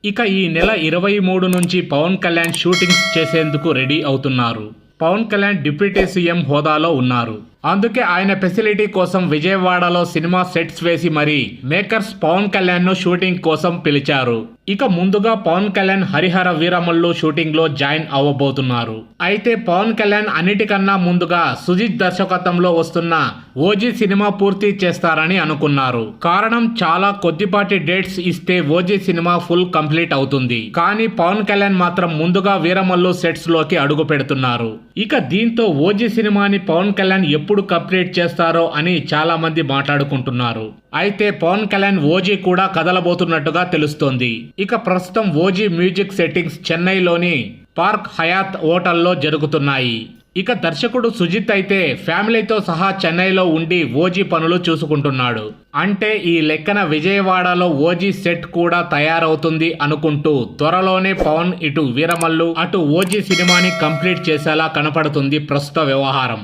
ఇక ఈ నెల 23 నుంచి పవన్ కళ్యాణ్ షూటింగ్స్ చేసేందుకు రెడీ అవుతున్నారు. పవన్ కళ్యాణ్ డిప్యూటీ సీఎం హోదాలో ఉన్నారు. అందుకే ఆయన ఫెసిలిటీ కోసం విజయవాడలో సినిమా సెట్స్ వేసి మరీ మేకర్స్ పవన్ కళ్యాణ్ ను షూటింగ్ కోసం పిలిచారు. ఇక ముందుగా పవన్ కళ్యాణ్ హరిహర వీరమల్లు షూటింగ్ లో జాయిన్ అవ్వబోతున్నారు. అయితే పవన్ కళ్యాణ్ అన్నిటికన్నా ముందుగా సుజిత్ దర్శకత్వంలో వస్తున్న ఓజీ సినిమా పూర్తి చేస్తారని అనుకున్నారు. కారణం చాలా కొద్దిపాటి డేట్స్ ఇస్తే ఓజీ సినిమా ఫుల్ కంప్లీట్ అవుతుంది. కానీ పవన్ కళ్యాణ్ మాత్రం ముందుగా వీరమల్లు సెట్స్ లోకి అడుగు పెడుతున్నారు. ఇక దీంతో ఓజీ సినిమాని పవన్ కళ్యాణ్ ఎప్పుడు కంప్లీట్ చేస్తారో అని చాలా మంది మాట్లాడుకుంటున్నారు. అయితే పవన్ కళ్యాణ్ ఓజీ కూడా కదలబోతున్నట్టుగా తెలుస్తోంది. ఇక ప్రస్తుతం ఓజీ మ్యూజిక్ సెట్టింగ్స్ చెన్నైలోని పార్క్ హయాత్ హోటల్లో జరుగుతున్నాయి. ఇక దర్శకుడు సుజిత్ అయితే ఫ్యామిలీతో సహా చెన్నైలో ఉండి ఓజీ పనులు చూసుకుంటున్నాడు. అంటే ఈ లెక్కన విజయవాడలో ఓజీ సెట్ కూడా తయారవుతుంది అనుకుంటూ త్వరలోనే పవన్ ఇటు వీరమల్లు అటు ఓజీ సినిమాని కంప్లీట్ చేసేలా కనపడుతుంది ప్రస్తుత వ్యవహారం.